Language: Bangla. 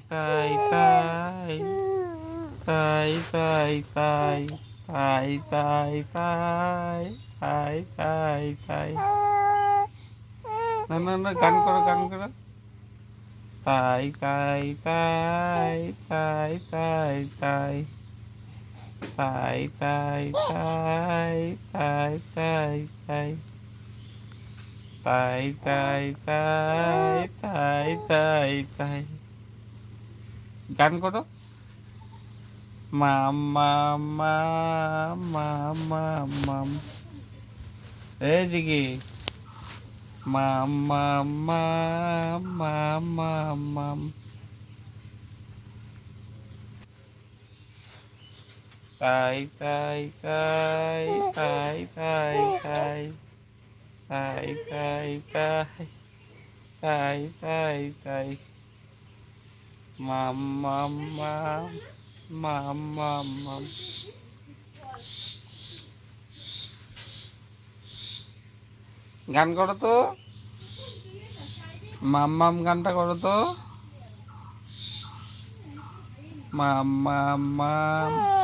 তাই তাই তাই তাই তাই তাই তাই তাই তাই তাই তাই না না না গান করো গান করো তাই তাই তাই তাই তাই তাই তাই তাই তাই তাই তাই তাই তাই তাই তাই তাই তাই তাই গান করো মাম মাম মাম মাম মাম মাম এইদিকে মাম মাম মাম মাম মাম মাম তাই তাই তাই তাই তাই তাই তাই তাই তাই তাই তাই তাই মাম মাম মাম মাম মাম মাম গান করো তো মাম মাম গানটা করো তো মাম মাম মাম